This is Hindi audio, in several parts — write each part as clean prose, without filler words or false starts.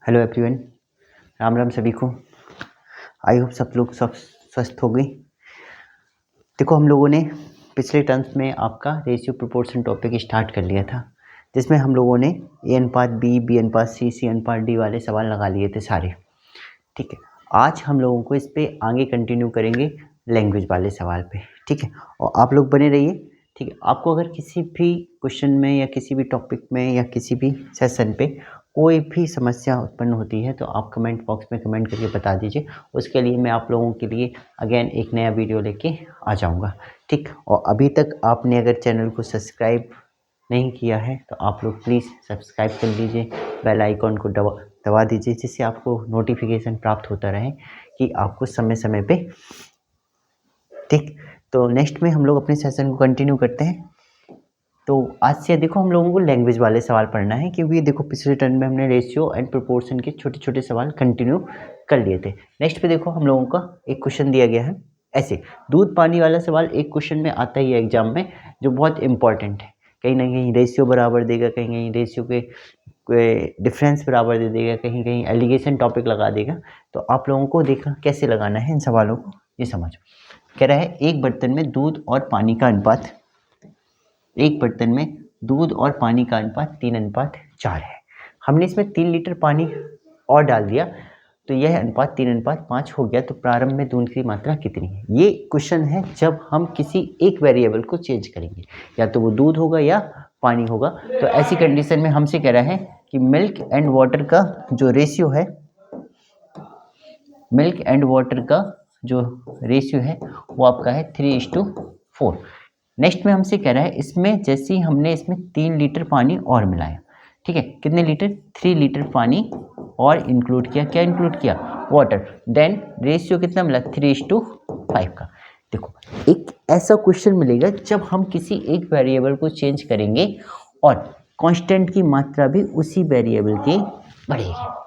हेलो एवरीवन, राम राम सभी को। आई होप सब लोग सब स्वस्थ हो गई। देखो, हम लोगों ने पिछले टर्म्स में आपका रेशियो प्रोपोर्शन टॉपिक स्टार्ट कर लिया था, जिसमें हम लोगों ने ए अनुपात बी, बी अनुपात सी, सी अनुपात डी वाले सवाल लगा लिए थे सारे। ठीक है, आज हम लोगों को इस पे आगे कंटिन्यू करेंगे लैंग्वेज वाले सवाल पे। ठीक है, और आप लोग बने रहिए। ठीक है, आपको अगर किसी भी क्वेश्चन में या किसी भी टॉपिक में या किसी भी सेशन पे कोई भी समस्या उत्पन्न होती है तो आप कमेंट बॉक्स में कमेंट करके बता दीजिए। उसके लिए मैं आप लोगों के लिए अगेन एक नया वीडियो लेके आ जाऊंगा। ठीक, और अभी तक आपने अगर चैनल को सब्सक्राइब नहीं किया है तो आप लोग प्लीज़ सब्सक्राइब कर लीजिए, बेल आइकॉन को दबा दीजिए, जिससे आपको नोटिफिकेशन प्राप्त होता रहे कि आपको समय समय पे। ठीक, तो नेक्स्ट में हम लोग अपने सेशन को कंटिन्यू करते हैं। तो आज से देखो हम लोगों को लैंग्वेज वाले सवाल पढ़ना है, क्योंकि देखो पिछले टर्न में हमने रेशियो एंड प्रोपोर्शन के छोटे छोटे सवाल कंटिन्यू कर लिए थे। नेक्स्ट पे देखो हम लोगों का एक क्वेश्चन दिया गया है ऐसे, दूध पानी वाला सवाल एक क्वेश्चन में आता ही है एग्जाम में, जो बहुत इंपॉर्टेंट है। कहीं ना कहीं रेशियो बराबर देगा, कहीं कहीं रेशियो के डिफरेंस बराबर दे देगा, कहीं कहीं एलिगेशन टॉपिक लगा देगा। तो आप लोगों को देखना कैसे लगाना है इन सवालों को, ये समझो। कह रहा है एक बर्तन में दूध और पानी का अनुपात, एक बर्तन में दूध और पानी का अनुपात 3:4 है। हमने इसमें 3 लीटर पानी और डाल दिया तो यह अनुपात 3:5 हो गया। तो प्रारंभ में दूध की मात्रा कितनी है? ये क्वेश्चन है जब हम किसी एक वेरिएबल को चेंज करेंगे, या तो वो दूध होगा या पानी होगा। तो ऐसी कंडीशन में हमसे कह रहा है कि मिल्क एंड वाटर का जो रेशियो है, मिल्क एंड वाटर का जो रेशियो है वो आपका है 3:4। नेक्स्ट में हमसे कह रहा है इसमें जैसे ही हमने इसमें 3 लीटर पानी और मिलाया, ठीक है, कितने लीटर? 3 लीटर पानी और इंक्लूड किया। क्या इंक्लूड किया? वाटर। देन रेशियो कितना मिला? 3:5 का। देखो, एक ऐसा क्वेश्चन मिलेगा जब हम किसी एक वेरिएबल को चेंज करेंगे और कांस्टेंट की मात्रा भी उसी वेरिएबल की बढ़ेगी।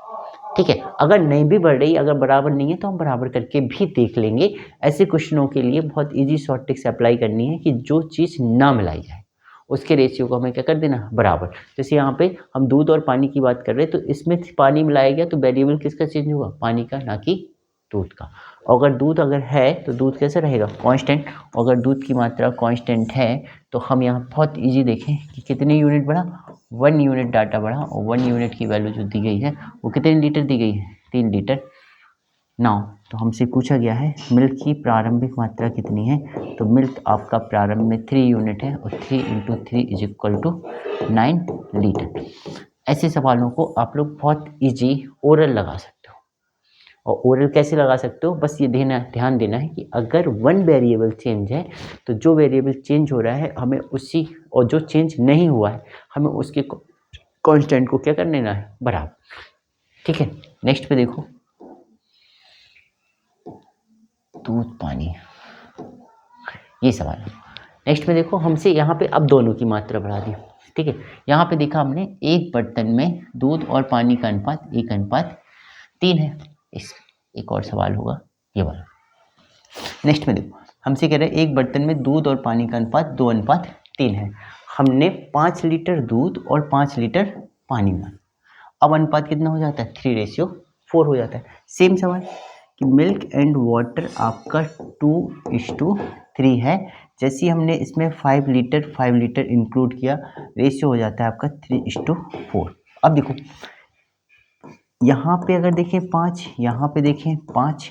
ठीक है, अगर नहीं भी बढ़ रही, अगर बराबर नहीं है तो हम बराबर करके भी देख लेंगे। ऐसे क्वेश्चनों के लिए बहुत इजी शॉर्ट ट्रिक्स अप्लाई करनी है कि जो चीज़ ना मिलाई जाए उसके रेशियो को हमें क्या कर देना? बराबर। जैसे यहाँ पे हम दूध और पानी की बात कर रहे हैं, तो इसमें पानी मिलाया गया तो वेरिएबल किसका चेंज होगा? पानी का, ना कि दूध का। और अगर दूध अगर है तो दूध कैसे रहेगा? कांस्टेंट। अगर दूध की मात्रा कांस्टेंट है तो हम यहाँ बहुत इजी देखें कि कितने यूनिट बढ़ा? 1 यूनिट डाटा बढ़ा, और 1 यूनिट की वैल्यू जो दी गई है वो कितने लीटर दी गई है? 3 लीटर। नाउ तो हमसे पूछा गया है मिल्क की प्रारंभिक मात्रा कितनी है। तो मिल्क आपका प्रारंभ में 3 यूनिट है, और 3 × 3 = 9 लीटर। ऐसे सवालों को आप लोग बहुत इजी ओरल लगा सकते हो। और ओरल कैसे लगा सकते हो? बस ये ध्यान देना है कि अगर वन वेरिएबल चेंज है तो जो वेरिएबल चेंज हो रहा है हमें उसी, और जो चेंज नहीं हुआ है हमें उसके कांस्टेंट को क्या कर लेना है? बराबर। ठीक है, नेक्स्ट पे देखो, दूध पानी, ये सवाल है। नेक्स्ट में देखो हमसे यहाँ पे अब दोनों की मात्रा बढ़ा दी। ठीक है, यहाँ पे देखा हमने एक बर्तन में दूध और पानी का अनुपात 1:3 है। इस एक और सवाल होगा ये वाला। नेक्स्ट में देखो हमसे कह रहे हैं एक बर्तन में दूध और पानी का अनुपात 2:3 है। हमने 5 लीटर दूध और 5 लीटर पानी में, अब अनुपात कितना हो जाता है? 3:4 हो जाता है। सेम सवाल कि मिल्क एंड वाटर आपका 2:3 है। जैसे ही हमने इसमें 5 लीटर इंक्लूड किया, रेशियो हो जाता है आपका 3:4। अब देखो यहाँ पे अगर देखें 5, यहाँ पे देखें 5,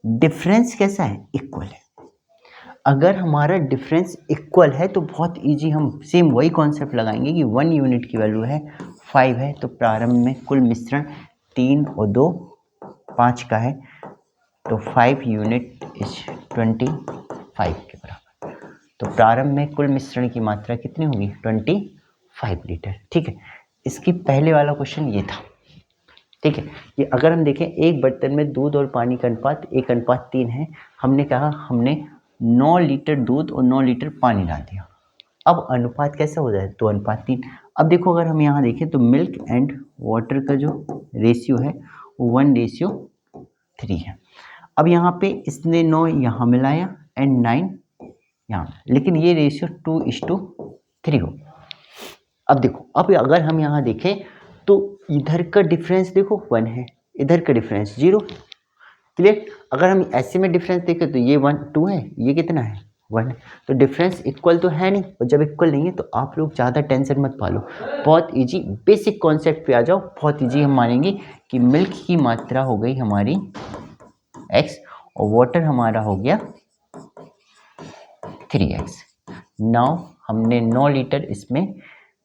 डिफरेंस कैसा है? इक्वल है। अगर हमारा डिफरेंस इक्वल है तो बहुत इजी, हम सेम वही कॉन्सेप्ट लगाएंगे कि 1 यूनिट की वैल्यू है 5 है, तो प्रारंभ में कुल मिश्रण 3 और 2 5 का है, तो 5 यूनिट इज 25 के बराबर। तो प्रारंभ में कुल मिश्रण की मात्रा कितनी होगी? 25 लीटर। ठीक है, इसकी पहले वाला क्वेश्चन ये था। ठीक है, ये अगर हम देखें एक बर्तन में दूध और पानी का अनुपात 1:3 है। हमने कहा हमने 9 लीटर दूध और 9 लीटर पानी डाल दिया। अब अनुपात कैसा हो जाए? 2:3। अब देखो अगर हम यहाँ देखें तो मिल्क एंड वाटर का जो रेशियो है वो 1:3 है। अब यहाँ पे इसने 9 यहाँ मिलाया एंड 9 यहाँ, लेकिन ये रेशियो 2:3 हो। अब देखो, अब अगर हम यहाँ देखें तो इधर का डिफरेंस देखो 1 है, इधर का डिफरेंस 0। क्लियर। अगर हम ऐसे में डिफरेंस देखें तो ये 1 2 है, ये कितना है 1 है, तो डिफरेंस इक्वल तो है नहीं, और जब इक्वल नहीं है तो आप लोग ज़्यादा टेंशन मत पालो, बहुत इजी बेसिक कॉन्सेप्ट पे आ जाओ। बहुत इजी हम मानेंगे कि मिल्क की मात्रा हो गई हमारी x और वाटर हमारा हो गया 3x। नाउ हमने 9 लीटर इसमें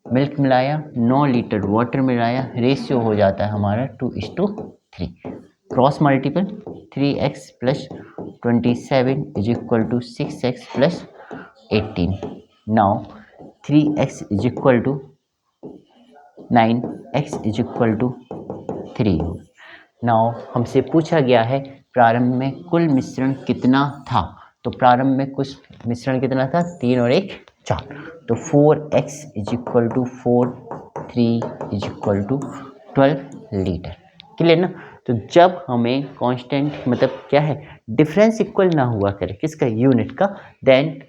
मिल्क मिलाया, 9 लीटर वाटर मिलाया, रेशियो हो जाता है हमारा 2:3। Cross multiple 3x plus 27 is equal to 6x plus 18। Now 3x is equal to 9, x is equal to 3। Now हमसे पूछा गया है प्रारंभ में कुल मिश्रण कितना था, तो प्रारंभ में कुछ मिश्रण कितना था, 3 और 1 4, तो 4x is equal to 4, 3 is equal to 12 litre. Clear ना। तो जब हमें कांस्टेंट मतलब क्या है, डिफरेंस इक्वल ना हुआ करे किसका, यूनिट का, then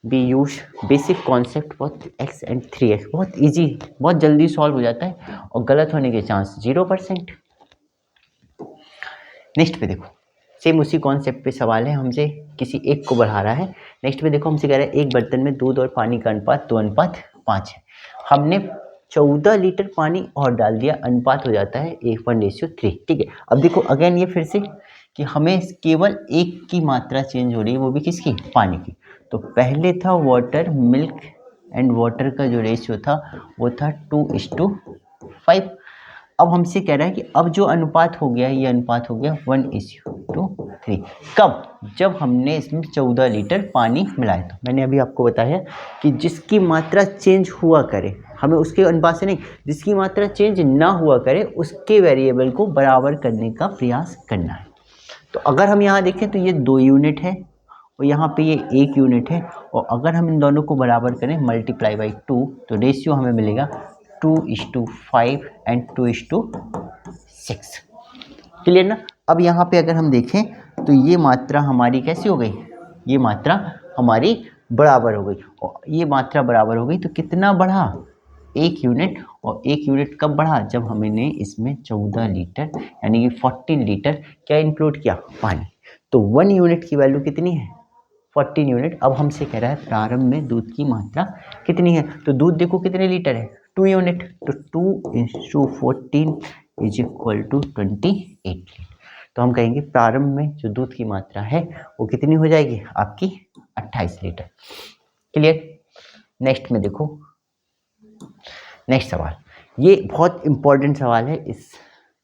we use basic concept बहुत x एंड 3x, बहुत इजी, बहुत जल्दी सॉल्व हो जाता है और गलत होने के चांस 0%। नेक्स्ट पे देखो, सेम उसी कॉन्सेप्ट पे सवाल है, हमसे किसी एक को बढ़ा रहा है। नेक्स्ट पे देखो, हमसे कह रहा है एक बर्तन में दूध और पानी का अनुपात 2:5 है। हमने 14 लीटर पानी और डाल दिया, अनुपात हो जाता है 1:3। ठीक है। अब देखो अगेन ये फिर से कि हमें केवल एक की मात्रा चेंज हो रही है, वो भी किसकी, पानी की। तो पहले था वाटर, मिल्क एंड वाटर का जो रेशियो था वो था 2:5। अब हमसे कह रहा है कि अब जो अनुपात हो गया, ये अनुपात हो गया 1:3। कब, जब हमने इसमें 14 लीटर पानी मिलाया। तो मैंने अभी आपको बताया कि जिसकी मात्रा चेंज हुआ करे, हमें उसके अनुपात से नहीं, जिसकी मात्रा चेंज ना हुआ करे उसके वेरिएबल को बराबर करने का प्रयास करना है। तो अगर हम यहाँ देखें तो ये 2 यूनिट है और यहाँ पे ये 1 यूनिट है, और अगर हम इन दोनों को बराबर करें मल्टीप्लाई बाई 2 तो रेशियो हमें मिलेगा 2:5 एंड 2:6। क्लियर ना। अब यहाँ पे अगर हम देखें तो ये मात्रा हमारी कैसी हो गई, ये मात्रा हमारी बराबर हो गई, और ये मात्रा बराबर हो गई तो कितना बढ़ा, 1 यूनिट। और 1 यूनिट कब बढ़ा, जब हमने इसमें 14 लीटर यानी कि 14 लीटर क्या इंक्लूड किया, पानी। तो 1 यूनिट की वैल्यू कितनी है, 14 यूनिट। अब हमसे कह रहा है प्रारंभ में दूध की मात्रा कितनी है, तो दूध देखो कितने लीटर है, 2 यूनिट, तो 2 × 14 इज इक्वल टू 28 लीटर। तो हम कहेंगे प्रारंभ में जो दूध की मात्रा है वो कितनी हो जाएगी, आपकी 28 लीटर। क्लियर। नेक्स्ट में देखो, नेक्स्ट सवाल, ये बहुत इंपॉर्टेंट सवाल है इस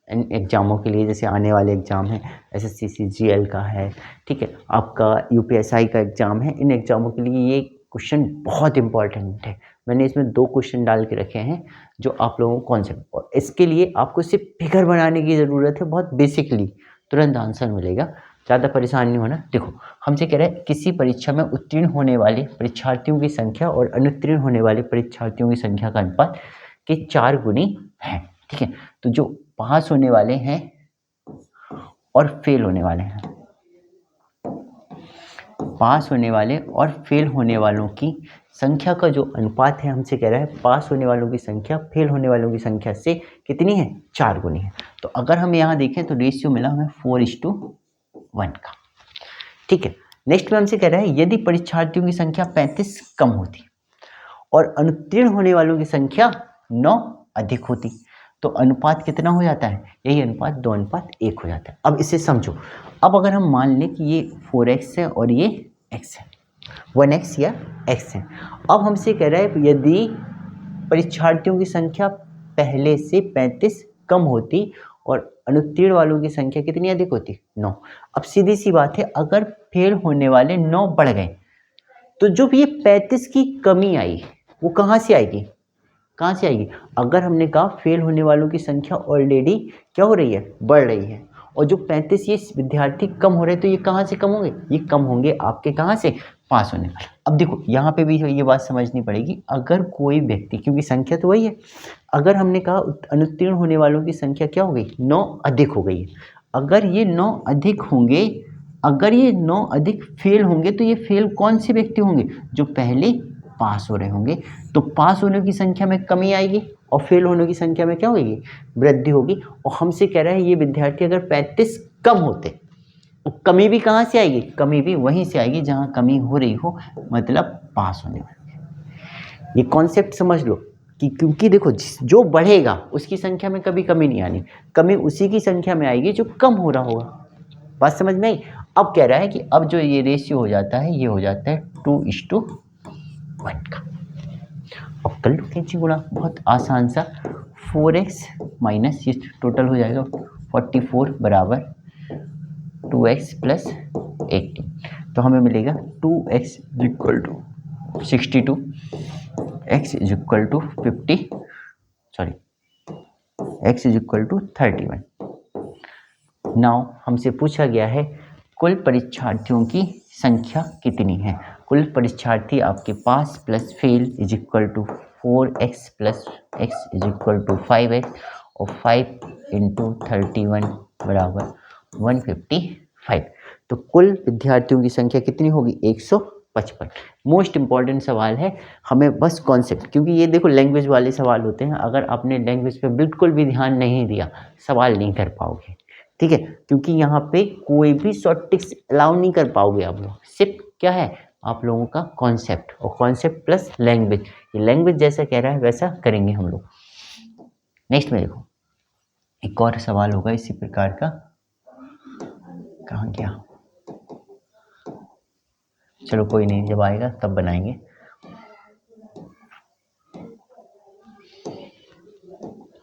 एग्जामों के लिए, जैसे आने वाले एग्जाम है, SSC CGL का है, ठीक है, आपका UPSI का एग्जाम है, इन एग्जामों के लिए ये क्वेश्चन बहुत इंपॉर्टेंट है। मैंने इसमें 2 क्वेश्चन डाल के रखे हैं जो आप लोगों को कॉन्सेप्ट, और इसके लिए आपको सिर्फ फिगर बनाने की ज़रूरत है, बहुत बेसिकली तुरंत आंसर मिलेगा, ज़्यादा परेशान नहीं होना। देखो हमसे कह रहे हैं किसी परीक्षा में उत्तीर्ण होने वाले परीक्षार्थियों की संख्या और अनुत्तीर्ण होने वाले परीक्षार्थियों की संख्या का अनुपात के 4 गुनी है। ठीक है। तो जो पास होने वाले हैं और फेल होने वाले हैं, पास होने वाले और फेल होने वालों की संख्या का जो अनुपात है, हमसे कह रहा है पास होने वालों की संख्या फेल होने वालों की संख्या से कितनी है, 4 गुनी है। तो अगर हम यहाँ देखें तो रेशियो मिला हमें 4:1 का। ठीक है। नेक्स्ट में हमसे कह रहा है यदि परीक्षार्थियों की संख्या 35 कम होती और अनुत्तीर्ण होने वालों की संख्या 9 अधिक होती तो अनुपात कितना हो जाता है, यही अनुपात 2:1 हो जाता है। अब इसे समझो, अब अगर हम मान लें कि ये 4x है और ये x है, 1x या x है। अब हमसे कह रहा है यदि परीक्षार्थियों की संख्या पहले से 35 कम होती और अनुत्तीर्ण वालों की संख्या कितनी अधिक होती, 9। अब सीधी सी बात है, अगर फेल होने वाले 9 बढ़ गए तो जो ये 35 की कमी आई वो कहाँ से आएगी, कहाँ से आएगी। अगर हमने कहा फेल होने वालों की संख्या ऑलरेडी क्या हो रही है, बढ़ रही है, और जो 35 ये विद्यार्थी कम हो रहे हैं तो ये कहाँ से कम होंगे, ये कम होंगे आपके कहाँ से, पास होने वाले। अब देखो यहाँ पे भी ये बात समझनी पड़ेगी, अगर कोई व्यक्ति, क्योंकि संख्या तो वही है, अगर हमने कहा अनुत्तीर्ण होने वालों की संख्या क्या हो गई, 9 अधिक हो गई है, अगर ये 9 अधिक होंगे, अगर ये 9 अधिक फेल होंगे तो ये फेल कौन से व्यक्ति होंगे, जो पहले पास हो रहे होंगे, तो पास होने की संख्या में कमी आएगी और फेल होने की संख्या में क्या होगी, वृद्धि होगी। और हमसे कह रहा है ये विद्यार्थी अगर 35 कम होते, तो कमी भी कहाँ से आएगी, कमी भी वहीं से आएगी जहाँ कमी हो रही हो, मतलब पास होने में। ये कॉन्सेप्ट समझ लो कि क्योंकि देखो जो बढ़ेगा उसकी संख्या में कभी कमी नहीं आनी, कमी उसी की संख्या में आएगी जो कम हो रहा होगा। बात समझ में आई। अब कह रहा है कि अब जो ये रेशियो हो जाता है ये हो जाता है 2:1 का। अब कर लो कैंची गुणा, बहुत आसान सा। 4x माइनस ये टोटल हो जाएगा 44 बराबर 2x प्लस 18, तो हमें मिलेगा 2x equal to 62, x is equal to 50, sorry x is equal to 31। Now हमसे पूछा गया है कुल परीक्षार्थियों की संख्या कितनी है। कुल परीक्षार्थी आपके पास plus fail is equal to 4x plus x is equal to 5x और 5 इंटू 31 बराबर 155। तो कुल विद्यार्थियों की संख्या कितनी होगी, 155। मोस्ट इंपॉर्टेंट सवाल है, हमें बस कॉन्सेप्ट, क्योंकि ये देखो लैंग्वेज वाले सवाल होते हैं, अगर आपने लैंग्वेज पे बिल्कुल भी ध्यान नहीं दिया सवाल नहीं कर पाओगे, ठीक है। क्योंकि यहाँ पे कोई भी शॉर्ट ट्रिक्स अलाउ नहीं कर पाओगे आप लोग, सिर्फ क्या है आप लोगों का कॉन्सेप्ट, और कॉन्सेप्ट प्लस लैंग्वेज, ये लैंग्वेज जैसा कह रहा है वैसा करेंगे हम लोग। नेक्स्ट में देखो एक और सवाल होगा इसी प्रकार का, कहाँ गया, चलो कोई नहीं, जब आएगा तब बनाएंगे।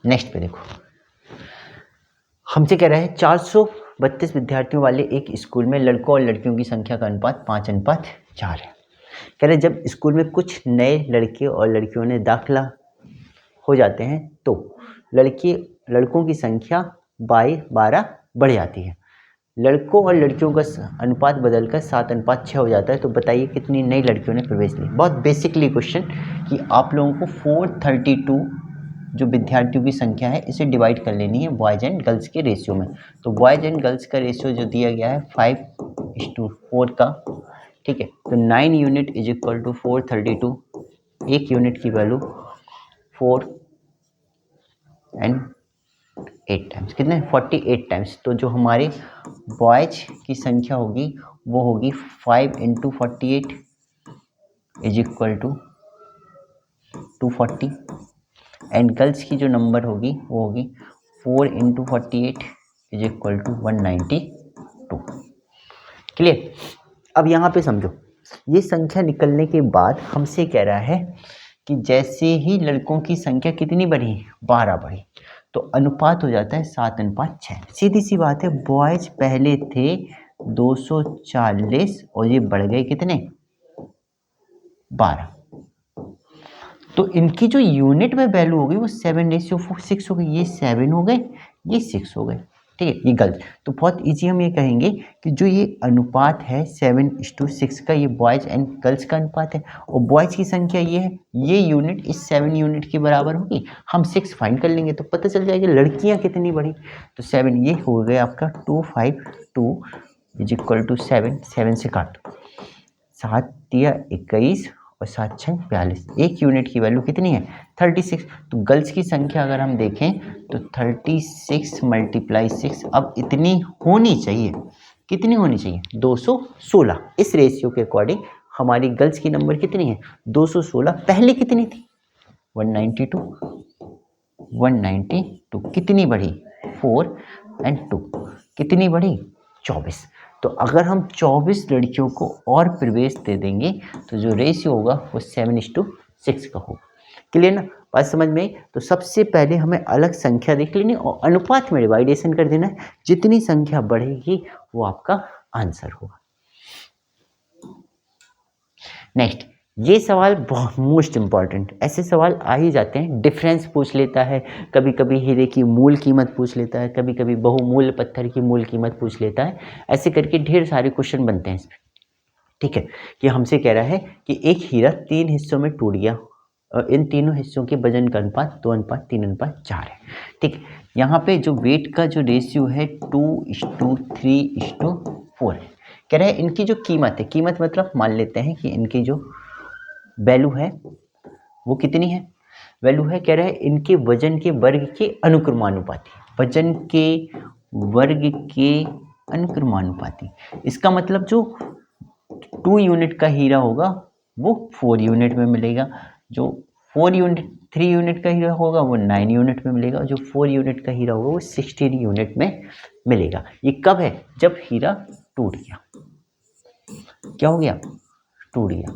नेक्स्ट पे देखो हमसे कह रहा है 432 विद्यार्थियों वाले एक स्कूल में लड़कों और लड़कियों की संख्या का अनुपात 5:4 है। कह रहे जब स्कूल में कुछ नए लड़के और लड़कियों ने दाखिला हो जाते हैं तो लड़कों की संख्या 12 बढ़ जाती है, लड़कों और लड़कियों का अनुपात बदलकर 7:6 हो जाता है, तो बताइए कितनी नई लड़कियों ने प्रवेश लिया। बहुत बेसिकली क्वेश्चन कि आप लोगों को 432 जो विद्यार्थियों की संख्या है इसे डिवाइड कर लेनी है बॉयज़ एंड गर्ल्स के रेशियो में। तो बॉयज़ एंड गर्ल्स का रेशियो जो दिया गया है 5:4 का, ठीक है। तो 9 यूनिट इज इक्वल टू 432, एक यूनिट की वैल्यू 4 एंड 8 टाइम्स, कितने 48 टाइम्स। तो जो हमारे बॉयज की संख्या होगी वो होगी 5 into 48 is equal to 240, and girls की जो नंबर होगी वो होगी 4 into 48 is equal to 192। Clear. अब यहाँ पे समझो, ये संख्या निकलने के बाद हमसे कह रहा है कि जैसे ही लड़कों की संख्या कितनी बढ़ी, 12 बढ़ी, तो अनुपात हो जाता है 7:6। सीधी सी बात है, बॉयज पहले थे 240 और ये बढ़ गए कितने, 12। तो इनकी जो यूनिट में वैल्यू होगी वो 7:6 हो गई, ये 7 हो गए, ये 6 हो गए, ठीक है। ये गलत, तो बहुत इजी हम ये कहेंगे कि जो ये अनुपात है 7:6 का, ये बॉयज एंड गर्ल्स का अनुपात है, और बॉयज की संख्या ये है, ये यूनिट इस 7 यूनिट के बराबर होगी। हम 6 फाइंड कर लेंगे तो पता चल जाएगा लड़कियां कितनी बढ़ी। तो 7 ये हो गया आपका 252 इज इक्वल टू 7, 7 से काट, 7 या 21 और 7 6 42, एक यूनिट की वैल्यू कितनी है 36। तो गर्ल्स की संख्या अगर हम देखें तो 36 मल्टीप्लाई 6, अब इतनी होनी चाहिए, कितनी होनी चाहिए 216। इस रेशियो के अकॉर्डिंग हमारी गर्ल्स की नंबर कितनी है 216, पहले कितनी थी 192, 192 कितनी बढ़ी 4 एंड 2 कितनी बढ़ी 24। तो अगर हम 24 लड़कियों को और प्रवेश दे देंगे तो जो रेशियो होगा वो 7:6 का होगा। क्लियर ना, बात समझ में आई। तो सबसे पहले हमें अलग संख्या देख लेनी और अनुपात में डिवाइडेशन कर देना है, जितनी संख्या बढ़ेगी वो आपका आंसर होगा। नेक्स्ट, ये सवाल बहुत मोस्ट इंपॉर्टेंट, ऐसे सवाल आ ही जाते हैं। डिफरेंस पूछ लेता है, कभी कभी हीरे की मूल कीमत पूछ लेता है, कभी कभी बहुमूल्य पत्थर की मूल कीमत पूछ लेता है, ऐसे करके ढेर सारे क्वेश्चन बनते हैं इसमें, ठीक है। कि हमसे कह रहा है कि एक हीरा 3 हिस्सों में टूट गया और इन तीनों हिस्सों के वजन का अनुपात 2:3:4 है, ठीक। यहाँ पे जो वेट का जो रेशियो है 2:3:4 है। कह रहे हैं इनकी जो कीमत है, कीमत मतलब मान लेते हैं कि इनकी जो वैल्यू है वो कितनी है, वैल्यू है, कह रहा है इनके वजन के वर्ग के अनुक्रमानुपाती, वजन के वर्ग के अनुक्रमानुपाती। इसका मतलब जो 2 यूनिट का हीरा होगा वो 4 यूनिट में मिलेगा, जो 3 यूनिट का हीरा होगा वो 9 यूनिट में मिलेगा, जो 4 यूनिट का हीरा होगा वो 16 यूनिट में मिलेगा। ये कब है? जब हीरा टूट गया। क्या हो गया? टूट गया।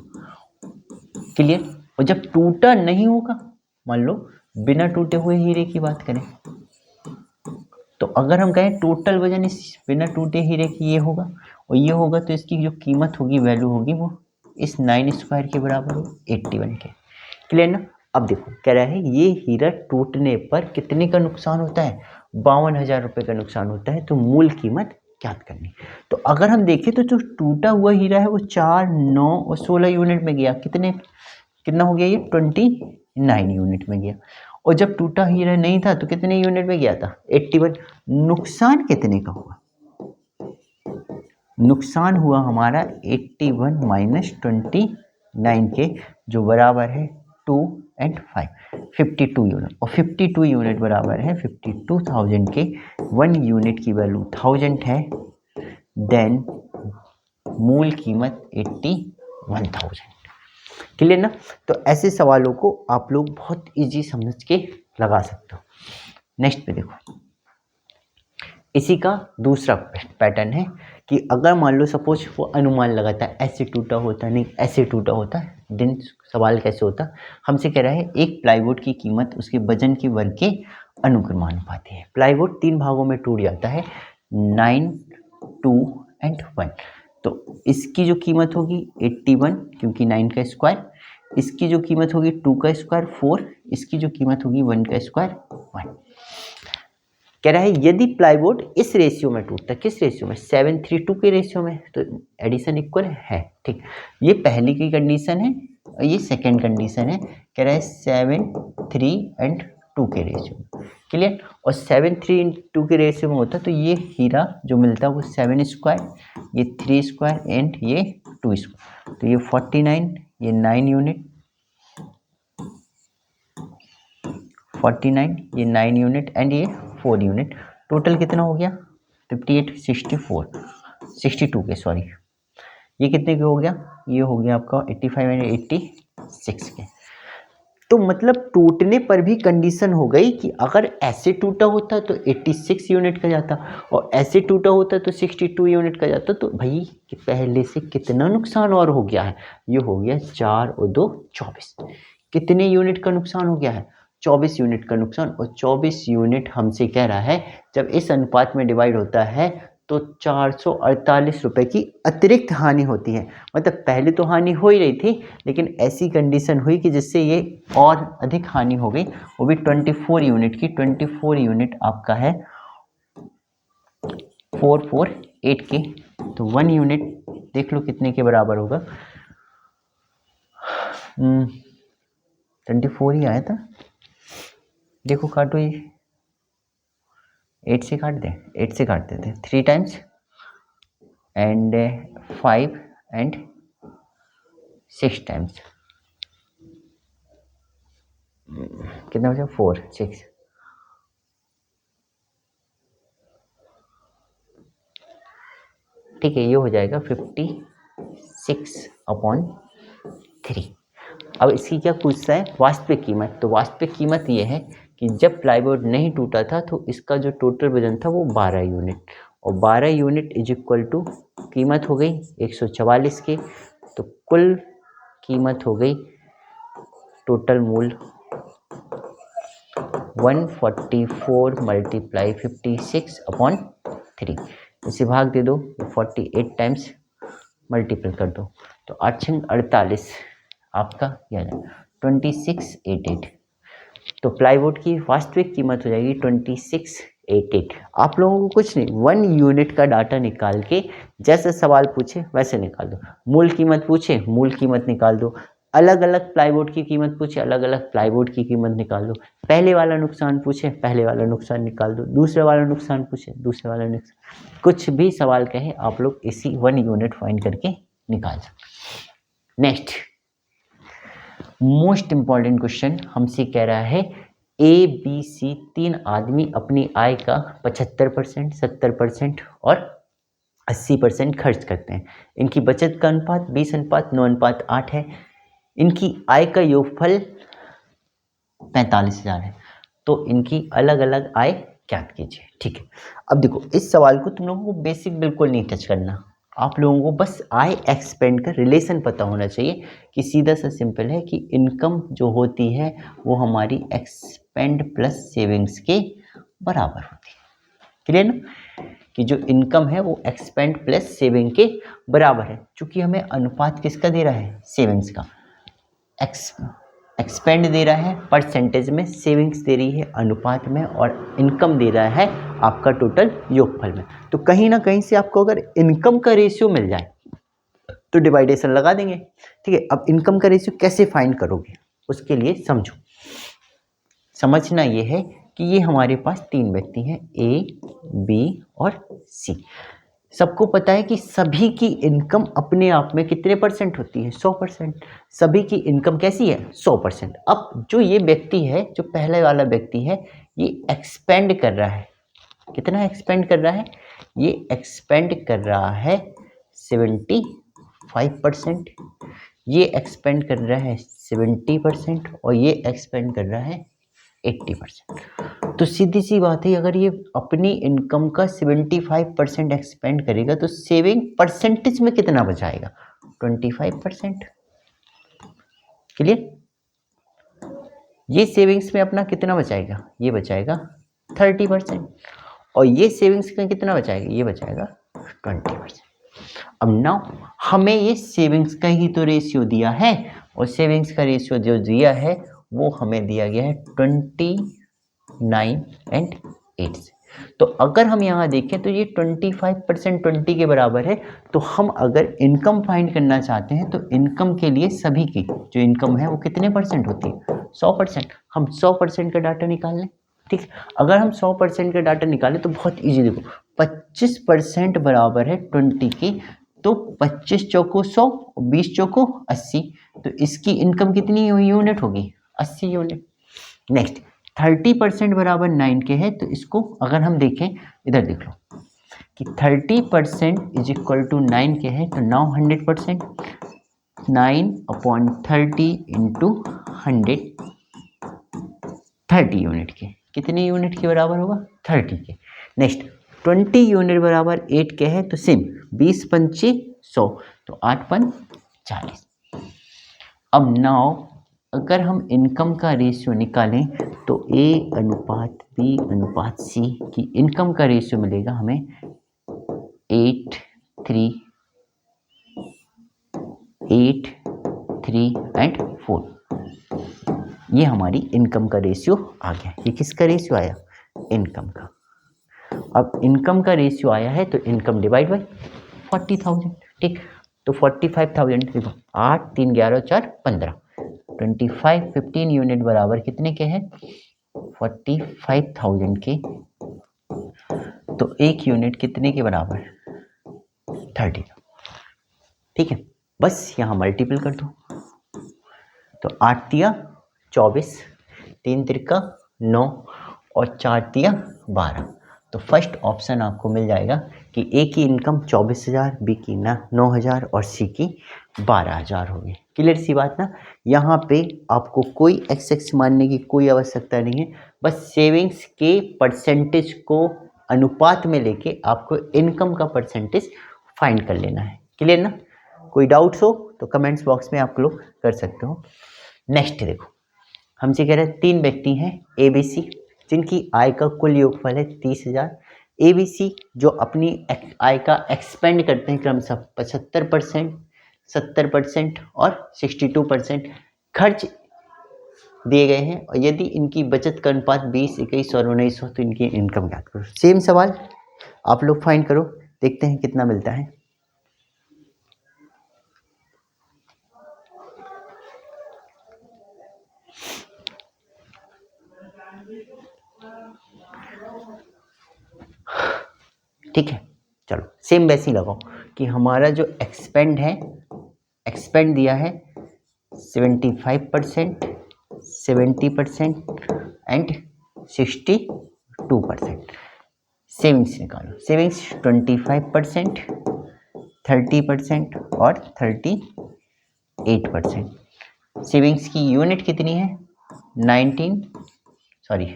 क्लियर? और जब टूटा नहीं होगा, मान लो बिना टूटे हुए हीरे की बात करें, तो अगर हम कहें टोटल वजन इस बिना टूटे हीरे की ये होगा और ये होगा, तो इसकी जो कीमत होगी, वैल्यू होगी, वो इस 9 स्क्वायर के बराबर हो, 81 के। क्लियर ना? अब देखो कह रहा है ये हीरा टूटने पर कितने का नुकसान होता है? 52,000 रुपये का नुकसान होता है। तो मूल कीमत ज्ञात करनी। तो अगर हम देखें तो जो टूटा हुआ हीरा है वो 4, 9 और 16 यूनिट में गया। कितना हो गया? ये 29 यूनिट में गया। और जब टूटा हीरा नहीं था तो कितने यूनिट में गया था? 81। नुकसान कितने का हुआ? नुकसान हुआ हमारा 81 माइनस 29 के, जो बराबर है 2 और 5, 52 यूनिट। और 52 यूनिट बराबर है 52,000 के। 1 यूनिट की वैल्यू 1000 है, देन मूल कीमत 81,000। क्लियर ना? तो ऐसे सवालों को आप लोग बहुत इजी समझ के लगा सकते हो। नेक्स्ट पे देखो, इसी का दूसरा पैटर्न है कि अगर मान लो सपोज वो अनुमान लगाता है ऐसे टूटा होता, नहीं ऐसे टूटा होता, दिन सवाल कैसे होता? हमसे कह रहा है एक प्लाईवुड की कीमत उसके वजन के वर्ग के अनुक्रमानुपाती है। प्लाईवुड 3 भागों में टूट जाता है, 9, 2 और 1। तो इसकी जो कीमत होगी 81, क्योंकि 9 का स्क्वायर। इसकी जो कीमत होगी 2 का स्क्वायर 4, इसकी जो कीमत होगी 1 का स्क्वायर 1। कह रहा है यदि प्लाईवुड इस रेशियो में टूटता है, किस रेशियो में? 7:3 के रेशियो में, तो एडिशन इक्वल है। ठीक, ये पहली की कंडीशन है और ये सेकेंड कंडीशन है। कह रहा है 7, 3 और 2 के रेशियो में। क्लियर? और 7, 3 और 2 के रेशियो में होता तो ये हीरा जो मिलता है वो 7 स्क्वायर, ये 3 स्क्वायर एंड ये 2 स्क्वायर। तो ये 49, ये 9 यूनिट, 49, ये 9 यूनिट एंड ये 4 यूनिट। टोटल कितना हो गया? 58, 64, 62 के, सॉरी, ये कितने के हो गया? ये हो गया आपका 85 एंड 86 के। तो मतलब टूटने पर भी कंडीशन हो गई कि अगर ऐसे टूटा होता तो 86 यूनिट का जाता और ऐसे टूटा होता तो 62 यूनिट का जाता। तो भाई पहले से कितना नुकसान और हो गया है? ये हो गया 4 और 2 24। कितने यूनिट का नुकसान हो गया है? 24 यूनिट का नुकसान। और 24 यूनिट हमसे कह रहा है जब इस अनुपात में डिवाइड होता है तो 448 रुपये की अतिरिक्त हानि होती है। मतलब पहले तो हानि हो ही रही थी, लेकिन ऐसी कंडीशन हुई कि जिससे ये और अधिक हानि हो गई, वो भी 24 यूनिट की। 24 यूनिट आपका है 448 के। तो 1 यूनिट देख लो कितने के बराबर होगा। 24 ही आया था, देखो काटो, ये 8 से काट दें, 8 से काट देते हैं, 3 टाइम्स एंड 5 एंड 6 टाइम्स, कितना बचा? 4, 6, ठीक है, ये हो जाएगा 56/3। अब इसकी क्या पूछता है? वास्तविक कीमत। तो वास्तविक कीमत ये है कि जब प्लाईवुड नहीं टूटा था तो इसका जो टोटल वजन था वो 12 यूनिट, और 12 यूनिट इज इक्वल टू कीमत हो गई 144 की। तो कुल कीमत हो गई टोटल मूल 144 मल्टीप्लाई 56/3। इसे भाग दे दो, 48 टाइम्स मल्टीपल कर दो, तो 8×48 आपका यह 2688। तो प्लाईवुड की वास्तविक कीमत हो जाएगी 2688। आप लोगों को कुछ नहीं, 1 यूनिट का डाटा निकाल के जैसे सवाल पूछे वैसे निकाल दो। मूल कीमत पूछे, मूल कीमत निकाल दो। अलग अलग प्लाईवुड की कीमत पूछे, अलग अलग प्लाईवुड की कीमत निकाल दो। पहले वाला नुकसान पूछे, पहले वाला नुकसान निकाल दो। दूसरे वाला नुकसान पूछे, दूसरे वाला नुकसान। कुछ भी सवाल कहे आप लोग इसी 1 यूनिट फाइंड करके निकाल सकते। नेक्स्ट, मोस्ट इंपॉर्टेंट क्वेश्चन हमसे कह रहा है ए बी सी तीन आदमी अपनी आय का 75%, 70% और 80% खर्च करते हैं। इनकी बचत का अनुपात 20:9:8 है। इनकी आय का योगफल 45,000 है। तो इनकी अलग अलग आय ज्ञात कीजिए। ठीक है, अब देखो इस सवाल को तुम लोगों को बेसिक बिल्कुल नहीं टच करना, आप लोगों को बस आय एक्सपेंड का रिलेशन पता होना चाहिए कि सीधा सा सिंपल है कि इनकम जो होती है वो हमारी एक्सपेंड प्लस सेविंग्स के बराबर होती है। क्लियर ना, कि जो इनकम है वो एक्सपेंड प्लस सेविंग के बराबर है। चूंकि हमें अनुपात किसका दे रहा है, सेविंग्स का। एक्सपेंड दे रहा है परसेंटेज में, सेविंग्स दे रही है अनुपात में, और इनकम दे रहा है आपका टोटल योगफल में। तो कहीं ना कहीं से आपको अगर इनकम का रेशियो मिल जाए तो डिवाइडेशन लगा देंगे। ठीक है, अब इनकम का रेशियो कैसे फाइंड करोगे उसके लिए समझो। समझना ये है कि ये हमारे पास तीन व्यक्ति हैं, ए बी और सी। सबको पता है कि सभी की इनकम अपने आप में कितने परसेंट होती है, 100%। सभी की इनकम कैसी है, 100%। अब जो ये व्यक्ति है, जो पहले वाला व्यक्ति है, ये एक्सपेंड कर रहा है। कितना एक्सपेंड कर रहा है, ये एक्सपेंड कर रहा है 75%, ये एक्सपेंड कर रहा है 70% और ये एक्सपेंड कर रहा है 80%। तो सीधी सी बात है, अगर ये अपनी इनकम का 75% एक्सपेंड करेगा तो सेविंग परसेंटेज में कितना बचाएगा, 25%। क्लियर, ये सेविंग्स में अपना कितना बचाएगा, ये बचाएगा 30%, और ये सेविंग्स में कितना बचाएगा, ये बचाएगा 20%। अब नाउ हमें ये सेविंग्स का ही तो रेशियो दिया है, और सेविंग्स का रेशियो जो दिया है वो हमें दिया गया है 29:8 से। तो अगर हम यहाँ देखें तो ये 25% 20 के बराबर है। तो हम अगर इनकम फाइंड करना चाहते हैं तो इनकम के लिए सभी की जो इनकम है वो कितने परसेंट होती है, 100%। हम 100% का डाटा निकाल लें। ठीक है, अगर हम 100% का डाटा निकालें तो बहुत ईजी, देखो 25% बराबर है 20 के, तो 25 चौको 100, 20 चौको 80, तो इसकी इनकम कितनी यूनिट होगी, 80 यूनिट। नेक्स्ट 30% बराबर 9 के है, तो इसको अगर हम देखें, इधर देख लो कि 30% इज इक्वल टू 9 के है, तो नाउ 100%, 9/30 इंटू 100, 30 यूनिट के, कितने यूनिट के बराबर होगा, 30 के। नेक्स्ट 20 यूनिट बराबर 8 के है, तो सेम 20 पंचे 100, तो 8 पन 40। अब नाउ अगर हम इनकम का रेशियो निकालें तो ए अनुपात बी अनुपात सी की इनकम का रेशियो मिलेगा हमें 8, 3 एंड 4। ये हमारी इनकम का रेशियो आ गया। ये किसका रेशियो आया, इनकम का। अब इनकम का रेशियो आया है तो इनकम डिवाइड बाय 40,000। ठीक, तो 45,000, देखो 8 3 11 4 15, 25 15 यूनिट बराबर कितने के हैं, 45,000 के। तो एक यूनिट कितने के बराबर, 30। ठीक है, बस यहाँ मल्टीपल कर दो, तो 8 तिया 24, 3 तिरका 9 और 4 तिया 12। तो फर्स्ट ऑप्शन आपको मिल जाएगा कि ए की इनकम 24,000, बी की 9,000 और सी की 12,000 होगी। क्लियर सी बात ना। यहाँ पे आपको कोई एक्स मानने की कोई आवश्यकता नहीं है, बस सेविंग्स के परसेंटेज को अनुपात में लेके आपको इनकम का परसेंटेज फाइंड कर लेना है। क्लियर ना। कोई डाउट्स हो तो कमेंट्स बॉक्स में आप लोग कर सकते हो। नेक्स्ट देखो, हमसे कह रहे हैं तीन व्यक्ति हैं ए बी सी, जिनकी आय का कुल योगफल है 30,000। ए बी सी जो अपनी आय का एक्सपेंड करते हैं क्रमशः 75%, 70% और 62% खर्च दिए गए हैं, और यदि इनकी बचत का अनुपात 20, 21 और 19 हो तो इनकी इनकम ज्ञात करो। सेम सवाल आप लोग फाइंड करो, देखते हैं कितना मिलता है। ठीक है, चलो सेम वैसे ही लगाओ कि हमारा जो एक्सपेंड है, एक्सपेंड दिया है 75%, 70% एंड 62%। सेविंग्स निकालो। सेविंग्स 25%, 30% और 38%। सेविंग्स की यूनिट कितनी है? 19 20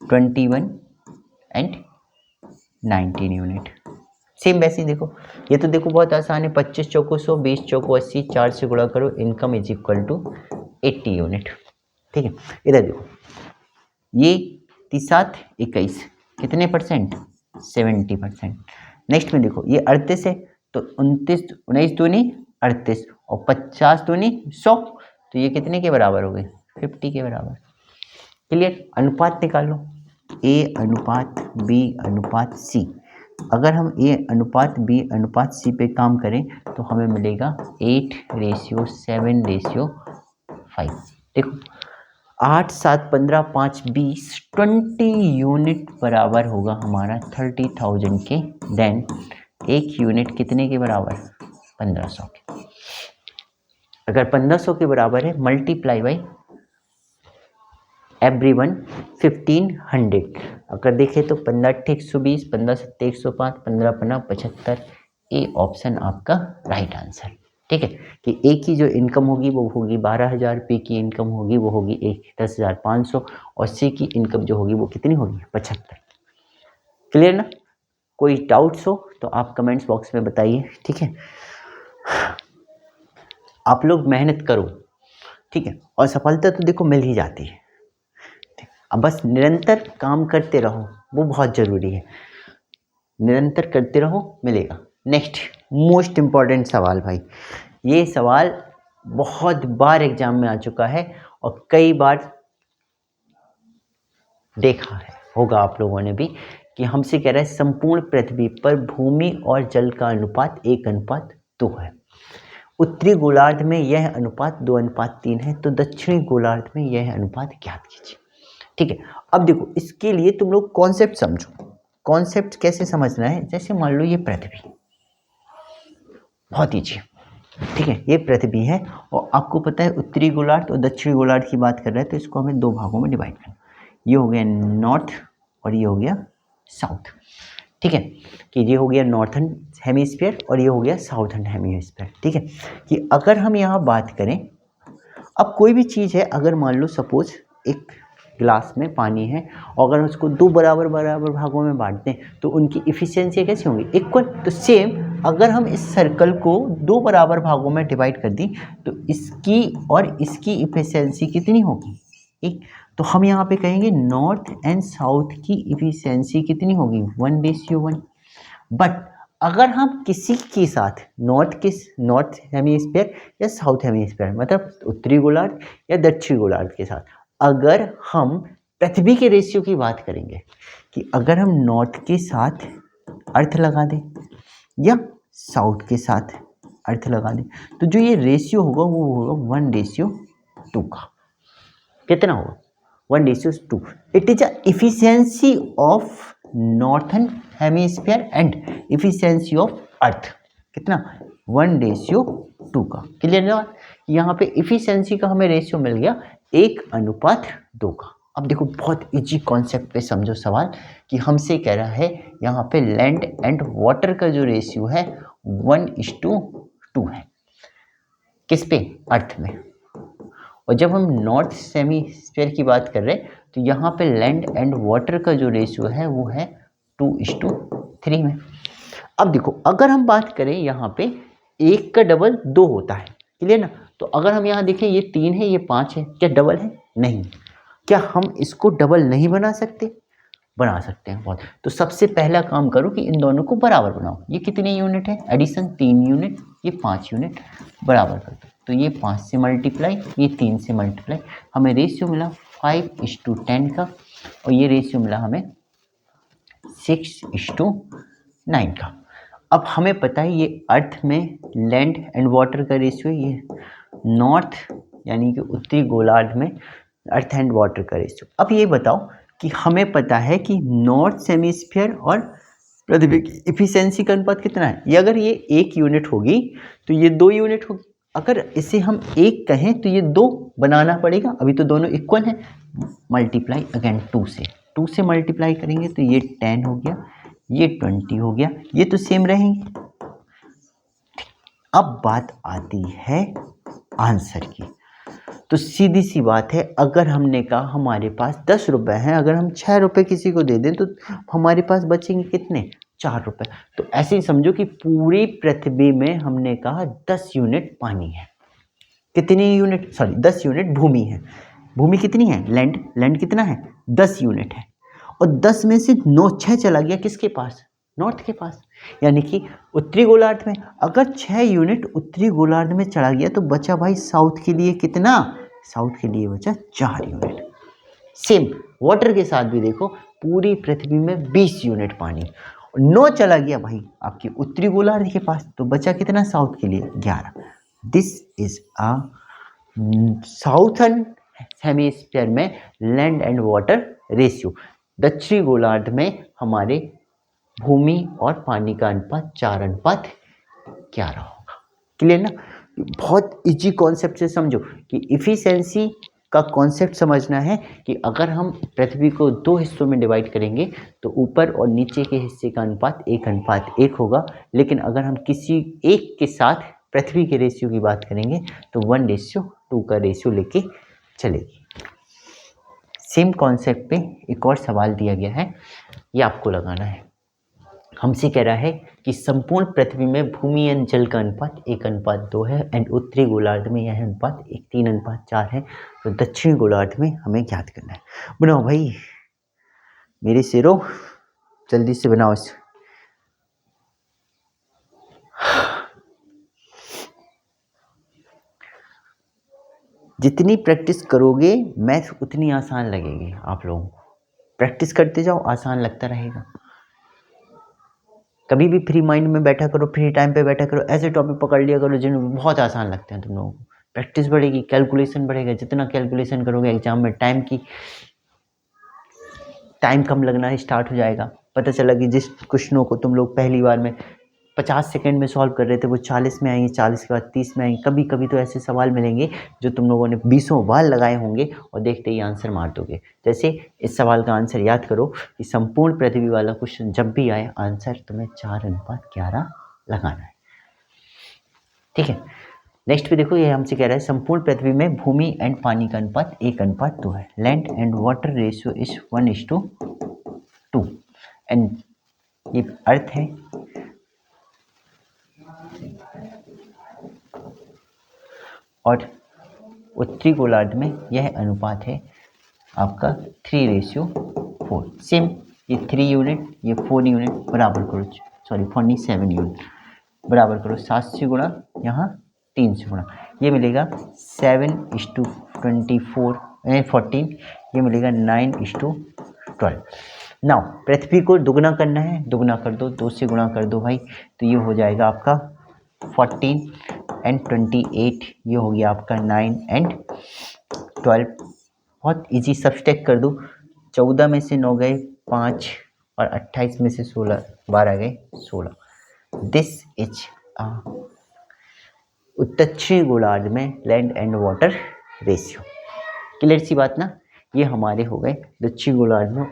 21 एंड 19 यूनिट। सेम वैसे ही देखो, ये तो देखो बहुत आसान है। 25 चौको 100, 20 चौको 80, 4 से गुणा करो, income is equal to 80 unit. ठीक है, इधर देखो, ये 37 21 कितने परसेंट? 70%। नेक्स्ट में देखो, ये 38 है तो 29 19 दूनी 38 और 50 दूनी 100, तो ये कितने के बराबर हो गए? 50 के बराबर। क्लियर? अनुपात निकाल लो, ए अनुपात बी अनुपात सी। अगर हम ए अनुपात बी अनुपात सी पे काम करें तो हमें मिलेगा 8:7:5। देखो 8 7 15 5 20 20 यूनिट बराबर होगा हमारा 30,000 के। देन एक यूनिट कितने के बराबर? 1500 के। अगर 1500 के बराबर है, मल्टीप्लाई बाई एवरीवन 1500। अगर देखें तो 15 120, 15 7 105, 15 15 75। ए ऑप्शन आपका राइट आंसर। ठीक है, कि ए की जो इनकम होगी वो होगी 12,000, बी की इनकम होगी वो होगी 10,500 और सी की इनकम जो होगी वो कितनी होगी? 75। क्लियर ना? कोई डाउट्स हो तो आप कमेंट्स बॉक्स में बताइए। ठीक है, आप लोग मेहनत करो, ठीक है, और सफलता तो देखो मिल ही जाती है। अब बस निरंतर काम करते रहो, वो बहुत ज़रूरी है। निरंतर करते रहो, मिलेगा। नेक्स्ट मोस्ट इम्पॉर्टेंट सवाल भाई, ये सवाल बहुत बार एग्जाम में आ चुका है और कई बार देखा है होगा आप लोगों ने भी, कि हमसे कह रहा है संपूर्ण पृथ्वी पर भूमि और जल का अनुपात 1:2 है। उत्तरी गोलार्ध में यह अनुपात 2:3 है, तो दक्षिणी गोलार्ध में यह अनुपात ज्ञात कीजिए। ठीक है, अब देखो इसके लिए तुम लोग कॉन्सेप्ट समझो। कॉन्सेप्ट कैसे समझना है? जैसे मान लो ये पृथ्वी, बहुत ईजी। ठीक है, ये पृथ्वी है और आपको पता है उत्तरी गोलार्ध और दक्षिणी गोलार्ध की बात कर रहे हैं, तो इसको हमें दो भागों में डिवाइड करना। ये हो गया नॉर्थ और ये हो गया साउथ। ठीक है, कि ये हो गया नॉर्थन हेमीस्फीयर और ये हो गया साउथर्न हेमीस्फीयर। ठीक है, कि अगर हम यहाँ बात करें, अब कोई भी चीज़ है, अगर मान लो सपोज एक गिलास में पानी है और अगर उसको दो बराबर बराबर भागों में बांट दें तो उनकी इफ़िशियंसी कैसी होंगी? इक्वल। तो सेम अगर हम इस सर्कल को दो बराबर भागों में डिवाइड कर दी तो इसकी और इसकी इफ़िशियंसी कितनी होगी? एक। तो हम यहाँ पे कहेंगे नॉर्थ एंड साउथ की इफ़िशियंसी कितनी होगी? 1:1। बट अगर हम किसी के साथ नॉर्थ हेमीस्फीयर या साउथ हेमीस्फीयर, मतलब उत्तरी गोलार्ध या दक्षिणी गोलार्ध के साथ अगर हम पृथ्वी के रेशियो की बात करेंगे, कि अगर हम नॉर्थ के साथ अर्थ लगा दें या साउथ के साथ अर्थ लगा दें, तो जो ये रेशियो होगा वो होगा 1:2 का। कितना होगा? 1:2। It is a efficiency of northern hemisphere and efficiency of earth. कितना? 1:2 का। क्लियर है? यहाँ पे इफिशियंसी का हमें रेशियो मिल गया 1:2 का। अब देखो बहुत इजी कॉन्सेप्ट पे समझो सवाल, कि हमसे कह रहा है यहाँ पे लैंड एंड वाटर का जो रेशियो है 1:2 है। किस पे? अर्थ में। और जब हम नॉर्थ हेमीस्फीयर की बात कर रहे हैं तो यहाँ पे लैंड एंड वाटर का जो रेशियो है वो है 2:3 में। अब देखो अगर हम बात करें यहाँ पे 1 का डबल 2 होता है। क्लियर ना? तो अगर हम यहाँ देखें ये 3 है ये 5 है, क्या डबल है? नहीं। क्या हम इसको डबल नहीं बना सकते? बना सकते हैं। बहुत। तो सबसे पहला काम करो कि इन दोनों को बराबर बनाओ। ये कितने यूनिट है? एडिशन 3 यूनिट, ये 5 यूनिट। बराबर कर दो तो ये 5 से मल्टीप्लाई, ये 3 से मल्टीप्लाई, हमें रेशियो मिला 5:10 का और ये रेशियो मिला हमें 6:9 का। अब हमें पता है ये अर्थ में लैंड एंड वाटर का रेशियो, ये नॉर्थ यानी कि उत्तरी गोलार्ध में अर्थ एंड वाटर का रेशियो। अब ये बताओ कि हमें पता है कि नॉर्थ हेमीस्फीयर और पृथ्वी की इफिशियंसी का अनुपात कितना है? ये अगर ये 1 यूनिट होगी तो ये 2 यूनिट होगी। अगर इसे हम 1 कहें तो ये 2 बनाना पड़ेगा, अभी तो दोनों इक्वल हैं। मल्टीप्लाई अगेन 2 से मल्टीप्लाई करेंगे तो ये 10 हो गया, ये 20 हो गया, ये तो सेम रहेंगे। अब बात आती है आंसर की। तो सीधी सी बात है, अगर हमने कहा हमारे पास 10 रुपए हैं, अगर हम 6 रुपए किसी को दे दें तो हमारे पास बचेंगे कितने? 4 रुपए। तो ऐसे ही समझो कि पूरी पृथ्वी में हमने कहा 10 यूनिट पानी है। कितनी यूनिट? सॉरी 10 यूनिट भूमि है। भूमि कितनी है? लैंड कितना है? 10 यूनिट है। और 10 में से 6 चला गया किसके पास? नॉर्थ के पास, यानी कि उत्तरी गोलार्ध में। अगर 6 यूनिट उत्तरी गोलार्ध में चला गया तो बचा भाई साउथ के लिए कितना? साउथ के लिए बचा 4 यूनिट। सेम वाटर के साथ भी देखो, पूरी पृथ्वी में 20 यूनिट पानी, 9 चला गया भाई आपके उत्तरी गोलार्ध के पास, तो बचा कितना साउथ के लिए? 11। This is a southern hemisphere में लैंड एंड वाटर रेशियो। दक्षिणी गोलार्ध में हमारे भूमि और पानी का अनुपात 4:11 होगा। क्लियर ना? बहुत इजी कॉन्सेप्ट से समझो कि इफिशियंसी का कॉन्सेप्ट समझना है कि अगर हम पृथ्वी को 2 हिस्सों में डिवाइड करेंगे तो ऊपर और नीचे के हिस्से का अनुपात 1:1 होगा, लेकिन अगर हम किसी एक के साथ पृथ्वी के रेशियो की बात करेंगे तो 1:2 का रेशियो लेके चलेगी। सेम कॉन्सेप्ट पे एक और सवाल दिया गया है, ये आपको लगाना है। हमसे कह रहा है कि संपूर्ण पृथ्वी में भूमि एवं जल का अनुपात 1:2 है एंड उत्तरी गोलार्ध में यह अनुपात 3:4 है। तो दक्षिणी गोलार्ध में हमें ज्ञात करना है। बनाओ भाई मेरे शेरों, जल्दी से बनाओ इसे। जितनी प्रैक्टिस करोगे मैथ उतनी आसान लगेगी आप लोगों को। प्रैक्टिस करते जाओ, आसान लगता रहेगा। कभी भी फ्री माइंड में बैठा करो, फ्री टाइम पे बैठा करो, ऐसे टॉपिक पकड़ लिया करो जिन्हें बहुत आसान लगते हैं तुम लोगों को। प्रैक्टिस बढ़ेगी, कैलकुलेशन बढ़ेगा। जितना कैलकुलेशन करोगे एग्जाम में टाइम कम लगना स्टार्ट हो जाएगा। पता चला कि जिस क्वेश्चनों को तुम लोग पहली बार में 50 सेकंड में सॉल्व कर रहे थे वो 40 में आएंगे, 40 के बाद 30 में आएंगे। कभी कभी तो ऐसे सवाल मिलेंगे जो तुम लोगों ने 20 बार लगाए होंगे और देखते ही आंसर मार दोगे। जैसे इस सवाल का आंसर याद करो कि संपूर्ण पृथ्वी वाला क्वेश्चन जब भी आए आंसर तुम्हें 4:11 लगाना है। ठीक है, नेक्स्ट पे देखो, ये हमसे कह रहा है संपूर्ण पृथ्वी में भूमि एंड पानी का अनुपात 1:2 है। Land and water ratio is 1:2 and ये अर्थ है और उत्तरी गोलार्ध में यह अनुपात है आपका 3:4। सेम, ये 3 यूनिट, ये 4 यूनिट, बराबर करो, सॉरी 47 यूनिट, बराबर करो 7 से गुणा, यहाँ 3 से गुणा, ये मिलेगा 7:14, ये मिलेगा 9:12। नाउ पृथ्वी को दुगना करना है, दुगना कर दो, 2 से गुणा कर दो भाई, तो ये हो जाएगा आपका 14 एंड 28, ये हो गया आपका 9 एंड 12। बहुत इजी, सब्सट्रैक्ट कर दो। 14 में से 9 गए 5 और 28 में से 12 गए 16। दिस इज दक्षिणी गोलार्ध में land and water ratio. Clear सी बात ना? ये हमारे हो गए दक्षिणी गोलार्ध में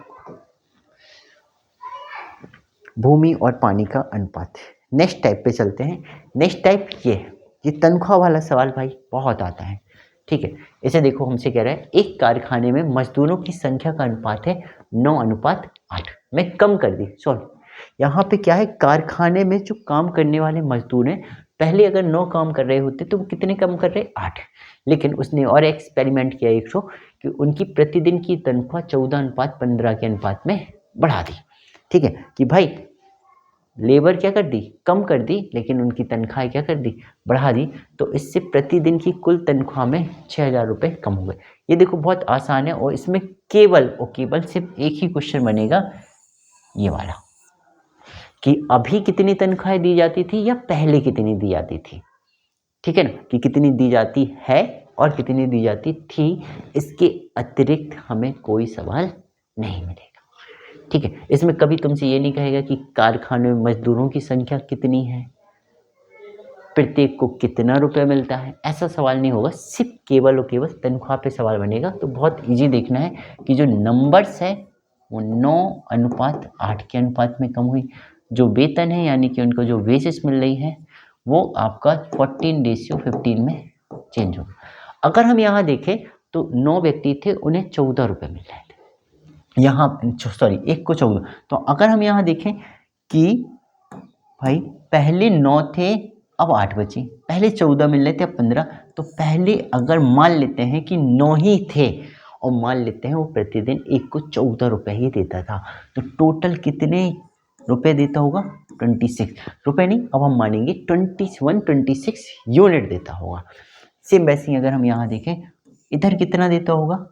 भूमि और पानी का अनुपात। नेक्स्ट टाइप पे चलते हैं। नेक्स्ट टाइप ये तनख्वाह वाला सवाल भाई बहुत आता है। ठीक है, इसे देखो, हमसे कह रहा है एक कारखाने में मजदूरों की संख्या का अनुपात है 9:8। मैं कम कर दी, सॉरी, यहाँ पे क्या है, कारखाने में जो काम करने वाले मजदूर हैं, पहले अगर 9 काम कर रहे होते तो वो कितने कम कर रहे? 8। लेकिन उसने और एक्सपेरिमेंट किया एक कि उनकी प्रतिदिन की तनख्वाह 14:15 के अनुपात में बढ़ा दी। ठीक है, कि भाई लेबर क्या कर दी? कम कर दी, लेकिन उनकी तनख्वाह क्या कर दी? बढ़ा दी। तो इससे प्रतिदिन की कुल तनख्वाह में 6,000 रुपये कम हो गए। ये देखो बहुत आसान है और इसमें केवल सिर्फ एक ही क्वेश्चन बनेगा, ये वाला, कि अभी कितनी तनख्वाहें दी जाती थी या पहले कितनी दी जाती थी। ठीक है ना, कि कितनी दी जाती है और कितनी दी जाती थी। इसके अतिरिक्त हमें कोई सवाल नहीं मिलेगा। ठीक है, इसमें कभी तुमसे ये नहीं कहेगा कि कारखाने में मजदूरों की संख्या कितनी है, प्रत्येक को कितना रुपए मिलता है, ऐसा सवाल नहीं होगा। सिर्फ केवल और केवल तनख्वाह पे सवाल बनेगा। तो बहुत इजी देखना है कि जो नंबर्स है वो 9:8 के अनुपात में कम हुई। जो वेतन है यानी कि उनको जो वेजेस मिल रही है वो आपका 14:15 में चेंज होगा। अगर हम यहाँ देखें तो 9 व्यक्ति थे, उन्हें 14 रुपये मिल रहे थे, यहाँ सॉरी एक को 14। तो अगर हम यहाँ देखें कि भाई पहले 9 थे अब 8 बचे, पहले 14 मिल रहे थे अब 15। तो पहले अगर मान लेते हैं कि 9 ही थे और मान लेते हैं वो प्रतिदिन एक को 14 रुपये ही देता था, तो टोटल कितने रुपए देता होगा? 26 रुपये नहीं, अब हम मानेंगे 26 यूनिट देता होगा। सेम वैसे ही अगर हम यहाँ देखें इधर कितना देता होगा?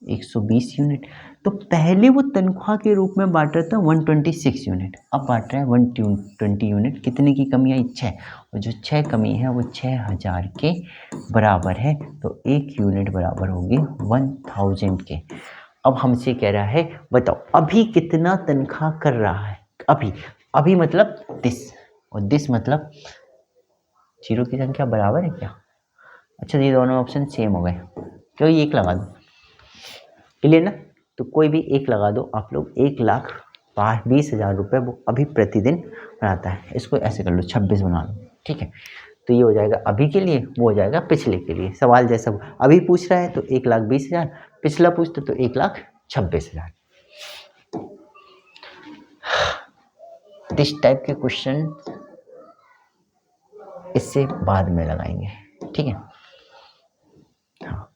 120 यूनिट। तो पहले वो तनख्वाह के रूप में बांट रहा था 126 यूनिट, अब बांट रहा है 120 यूनिट। कितने की कमी आई? 6, और जो 6 कमी है वो 6000 के बराबर है। तो एक यूनिट बराबर होगी 1000 के। अब हमसे कह रहा है बताओ अभी कितना तनख्वाह कर रहा है? अभी मतलब दिस, और दिस मतलब जीरो की संख्या बराबर है क्या? अच्छा, ये दोनों ऑप्शन सेम हो गए, कोई एक लगा दो, क्लियर ना? तो कोई भी एक लगा दो आप लोग। 1,20,000 रुपये वो अभी प्रतिदिन बनाता है। इसको ऐसे कर लो, 26 बना लो, ठीक है। तो ये हो जाएगा अभी के लिए, वो हो जाएगा पिछले के लिए। सवाल जैसा अभी पूछ रहा है तो 1,20,000, पिछला पूछते तो 1,26,000। इस टाइप के क्वेश्चन इससे बाद में लगाएंगे, ठीक है। हाँ,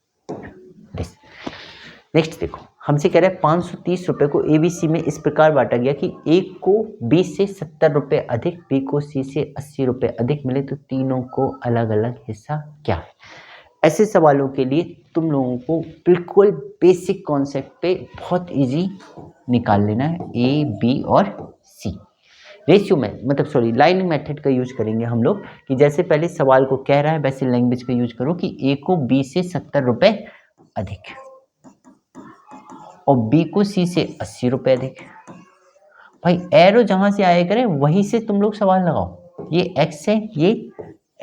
नेक्स्ट देखो, हमसे कह रहा है 530 रुपये को एबीसी में इस प्रकार बांटा गया कि ए को 20 से 70 रुपये अधिक, बी को सी से 80 रुपये अधिक मिले, तो तीनों को अलग अलग हिस्सा क्या है? ऐसे सवालों के लिए तुम लोगों को बिल्कुल बेसिक कॉन्सेप्ट पे बहुत इजी निकाल लेना है, ए बी और सी। रेशियो में मतलब सॉरी लाइन मेथड का यूज करेंगे हम लोग, कि जैसे पहले सवाल को कह रहा है वैसे लैंग्वेज का यूज करो कि ए को 20 से 70 रुपये अधिक और बी को सी से 80 रुपये अधिक। भाई एरो जहां से आया करे वहीं से तुम लोग सवाल लगाओ। ये x है, ये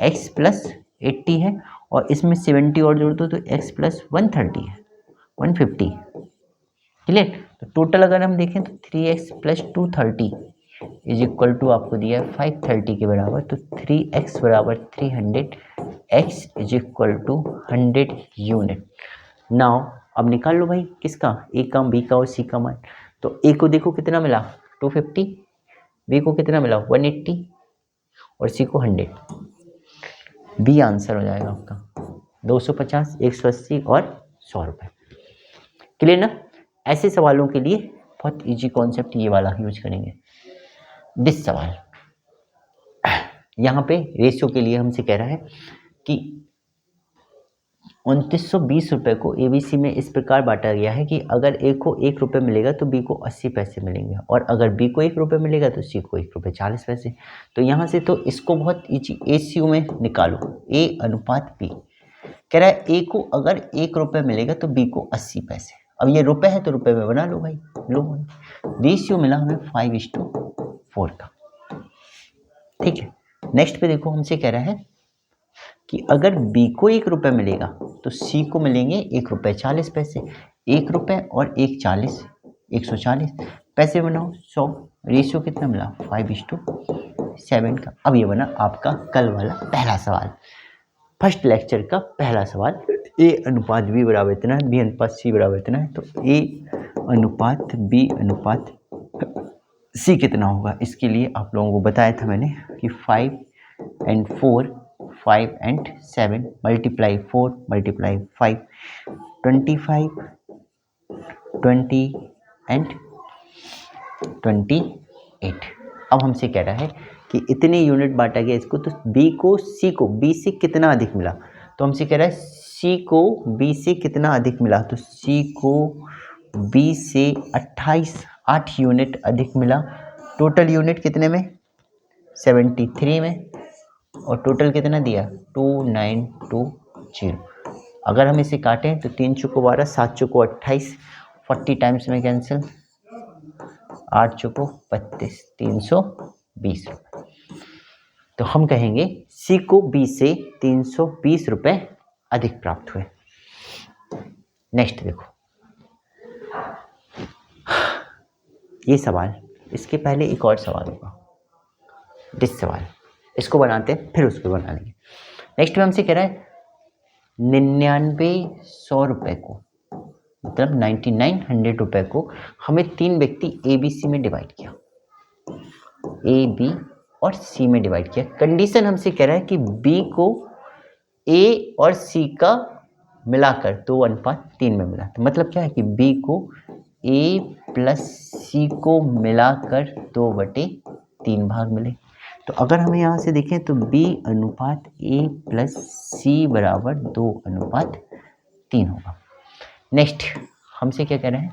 x प्लस 80 है, और इसमें 70 और जोड़ दो तो x प्लस 130 है, 150। क्लियर? तो टोटल अगर हम देखें तो 3x plus 230 is equal to आपको दिया है 530 के बराबर। तो 3x बराबर 300, x is equal to 100 unit. Now अब निकाल लो भाई किसका, ए का, बी का और सी का मान। तो ए को देखो कितना मिला 250, बी को कितना मिला 180 और सी को 100। बी आंसर हो जाएगा आपका 250, 180 और 100 रुपये। क्लियर ना? ऐसे सवालों के लिए बहुत इजी कॉन्सेप्ट ये वाला यूज करेंगे। दिस सवाल यहाँ पे रेशियो के लिए हमसे कह रहा है कि 2920 रुपये को एबीसी में इस प्रकार बांटा गया है कि अगर ए को 1 रुपये मिलेगा तो बी को 80 पैसे मिलेंगे, और अगर बी को 1 रुपये मिलेगा तो सी को 1 रुपये 40 पैसे। तो यहाँ से तो इसको बहुत इजी एसीयू में निकालो, ए अनुपात बी। कह रहा है ए को अगर 1 रुपये मिलेगा तो बी को 80 पैसे। अब ये रुपये है तो रुपये में बना लो भाई, लो रेशियो मिला हमें 5:4 का, ठीक है। नेक्स्ट पे देखो हमसे कह रहा है कि अगर बी को 1 रुपये मिलेगा तो सी को मिलेंगे 1 रुपये 40 पैसे। 1 रुपये और 140, 140 पैसे बनाओ 100। रेशियो कितना मिला 5:7 का। अब ये बना आपका कल वाला पहला सवाल, फर्स्ट लेक्चर का पहला सवाल। ए अनुपात बी बराबर इतना है, बी अनुपात सी बराबर इतना है, तो ए अनुपात बी अनुपात सी कितना होगा? इसके लिए आप लोगों को बताया था मैंने कि 5 and 4, 5 and 7 multiply 4 multiply 5, 25, 20 and 28। अब हमसे कह रहा है कि इतने यूनिट बांटा गया इसको, तो बी को सी को बी से कितना अधिक मिला? तो हमसे कह रहा है सी को बी से कितना अधिक मिला? तो सी को बी से 8 यूनिट अधिक मिला। टोटल यूनिट कितने में? 73 में, और टोटल कितना दिया 2920। अगर हम इसे काटें तो 3 चौको 12, 7 चौको 28, 40 टाइम्स में कैंसिल, 8 चौको 32, 320 रुपये। तो हम कहेंगे सी को बी से 320 रुपये अधिक प्राप्त हुए। नेक्स्ट देखो ये सवाल, इसके पहले एक और सवाल होगा, डिस सवाल, इसको बनाते हैं फिर उसको बना लेंगे। नेक्स्ट में हमसे कह रहा है 9900 रुपये को, मतलब 9900 रुपये को हमें 3 व्यक्ति ए बी सी में डिवाइड किया, ए बी और सी में डिवाइड किया। कंडीशन हमसे कह रहा है कि बी को ए और सी का मिलाकर 2:3 में मिला। तो मतलब क्या है कि बी को ए प्लस सी को मिलाकर 2/3 भाग मिले। तो अगर हमें यहाँ से देखें तो बी अनुपात ए प्लस सी बराबर 2:3 होगा। नेक्स्ट हमसे क्या कह रहे हैं,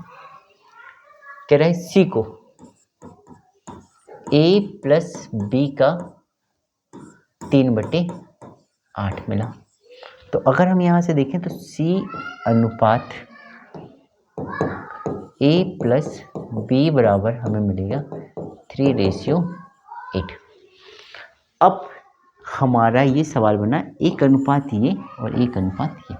कह रहे हैं सी को ए प्लस बी का 3/8 मिला। तो अगर हम यहाँ से देखें तो सी अनुपात ए प्लस बी बराबर हमें मिलेगा 3:8। अब हमारा ये सवाल बना 1 ये और 1 ये।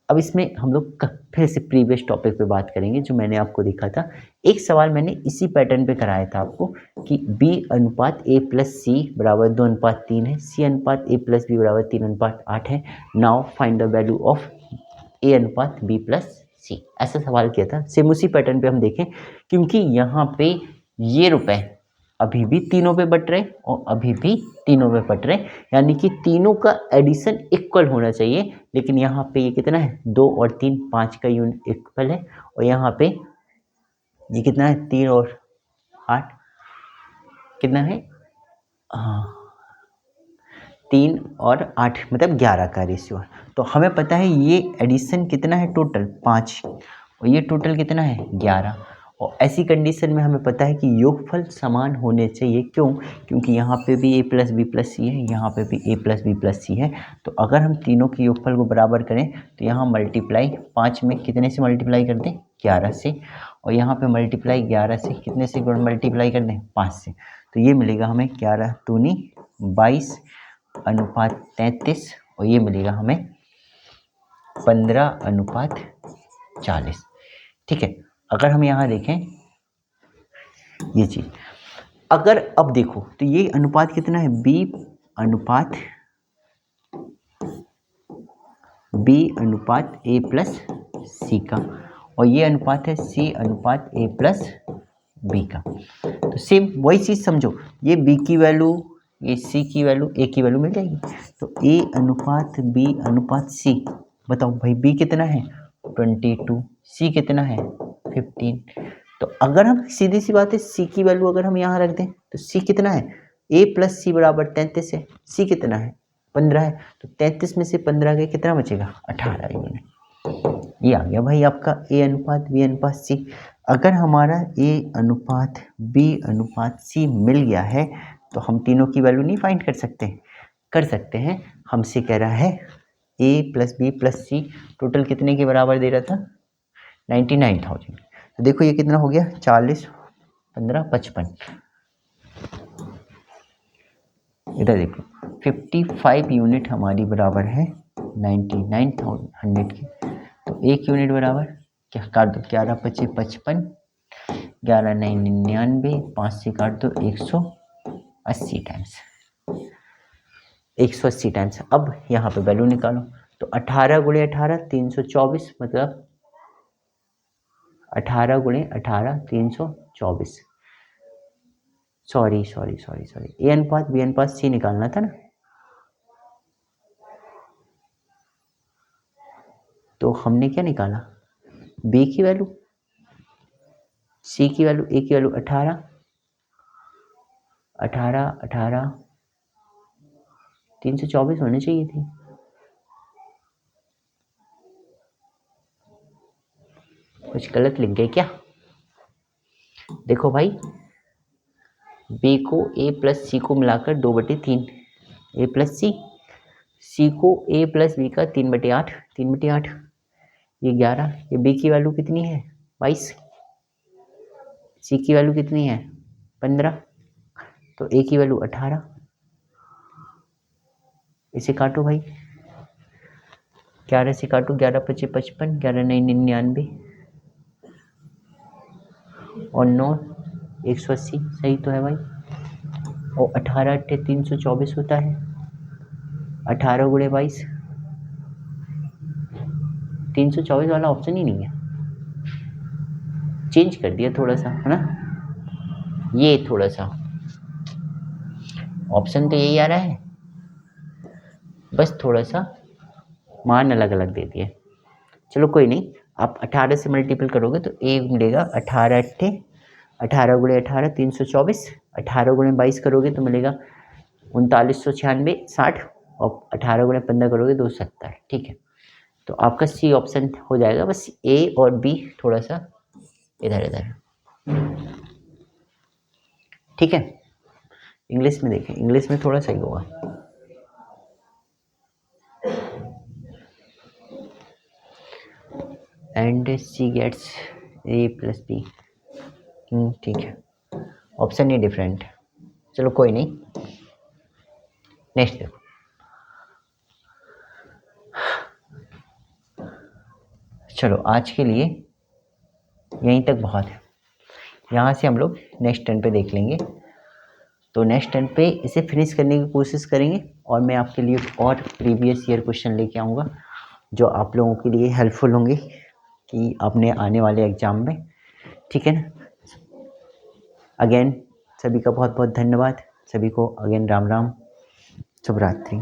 अब इसमें हम लोग फिर से प्रीवियस टॉपिक पे बात करेंगे जो मैंने आपको दिखा था। एक सवाल मैंने इसी पैटर्न पे कराया था आपको कि बी अनुपात ए प्लस सी बराबर 2:3 है, सी अनुपात ए प्लस बी बराबर 3:8 है। Now find the value of A अनुपात बी प्लस सी, ऐसा सवाल किया था। सेम उसी पैटर्न पे हम देखें, क्योंकि यहाँ पे ये रुपए अभी भी तीनों पे बट रहे और अभी भी तीनों पे बट रहे, यानी कि तीनों का एडिशन इक्वल होना चाहिए। लेकिन यहाँ पे ये कितना है 2 और 3, 5 का यूनिट इक्वल है। और यहाँ पे ये कितना है 3 और 8 कितना है, हाँ 3 और 8 मतलब 11 का रेशियो है। तो हमें पता है ये एडिशन कितना है टोटल 5 और ये टोटल कितना है 11। और ऐसी कंडीशन में हमें पता है कि योगफल समान होने चाहिए। क्यों? क्योंकि यहाँ पे भी ए प्लस बी प्लस सी है, यहाँ पे भी ए प्लस बी प्लस सी है। तो अगर हम तीनों के योगफल को बराबर करें तो यहाँ मल्टीप्लाई 5 में कितने से मल्टीप्लाई कर दें 11 से, और यहाँ पे मल्टीप्लाई 11 से कितने से मल्टीप्लाई कर दें 5 से। तो ये मिलेगा हमें 11 दूनी 22 अनुपात 33 और ये मिलेगा हमें 15:40। ठीक है, अगर हम यहाँ देखें ये चीज़, अगर अब देखो तो ये अनुपात कितना है बी अनुपात ए प्लस सी का, और ये अनुपात है सी अनुपात ए प्लस बी का। तो सेम वही चीज़ समझो, ये बी की वैल्यू ये सी की वैल्यू ए की वैल्यू मिल जाएगी। तो ए अनुपात बी अनुपात सी, बताओ भाई बी कितना है 22, सी कितना है 15। तो अगर हम सीधी सी बात है सी की वैल्यू अगर हम यहाँ रख दें तो सी कितना है ए प्लस सी बराबर 33 है, सी कितना है 15 है। तो 33 में से 15 के कितना बचेगा 18 यूनिट। ये आ गया भाई आपका ए अनुपात बी अनुपात सी। अगर हमारा ए अनुपात बी अनुपात सी मिल गया है तो हम तीनों की वैल्यू नहीं फाइंड कर सकते? कर सकते हैं। हमसे कह रहा है ए प्लस बी प्लस सी टोटल कितने के बराबर दे रहा था 99,000। तो देखो ये कितना हो गया 40 15 55, इधर देखो 55 यूनिट हमारी बराबर है 99,100 की। तो एक यूनिट बराबर क्या काट दो 11 25 55, 11 9 99, 5 से काट दो 180 टाइम्स, 180 टाइम्स। अब यहाँ पे वैल्यू निकालो तो 18 × 18 324, मतलब 18 × 18 324। सॉरी ए अनुपात बी अनुपात सी निकालना था ना। तो हमने क्या निकाला बी की वैल्यू, सी की वैल्यू, ए की वैल्यू 18 324 होनी चाहिए थी। कुछ गलत लिख गए क्या? देखो भाई बी को ए प्लस सी को मिलाकर 2/3 ए प्लस सी को ए प्लस बी का 3/8 3/8, ये 11, ये बी की वैल्यू कितनी है 22। सी की वैल्यू कितनी है 15, तो ए की वैल्यू 18। इसे काटो भाई, 11 से काटो, 11 पचे 55, 11 नई 99 और 9 180, सही तो है भाई। और 18 अट्ठे 324 होता है, 18 गुणे 22, 324 वाला ऑप्शन ही नहीं है, चेंज कर दिया थोड़ा सा, है ना। ये थोड़ा सा ऑप्शन तो यही आ रहा है, बस थोड़ा सा मान अलग अलग दे दिए। चलो कोई नहीं, आप 18 से मल्टीपल करोगे तो ए मिलेगा 18 अट्ठे 18 गुणे 18 324, 18 गुणे 22 करोगे तो मिलेगा 3996 60, और 18 गुणे 15 करोगे 270। ठीक है, तो आपका सी ऑप्शन हो जाएगा, बस ए और बी थोड़ा सा इधर इधर। ठीक है, इंग्लिश में देखें, इंग्लिश में थोड़ा सही होगा। And C gets A plus B, ठीक है, ऑप्शन ही डिफरेंट। चलो कोई नहीं, नेक्स्ट देखो। चलो आज के लिए यहीं तक बहुत है, यहाँ से हम लोग नेक्स्ट टर्न पे देख लेंगे। तो नेक्स्ट टर्न पे इसे फिनिश करने की कोशिश करेंगे, और मैं आपके लिए और प्रीवियस ईयर क्वेश्चन लेके आऊँगा जो आप लोगों के लिए हेल्पफुल होंगे कि अपने आने वाले एग्ज़ाम में। ठीक है ना। अगेन सभी का बहुत बहुत धन्यवाद, सभी को अगेन राम राम, शुभ रात्रि।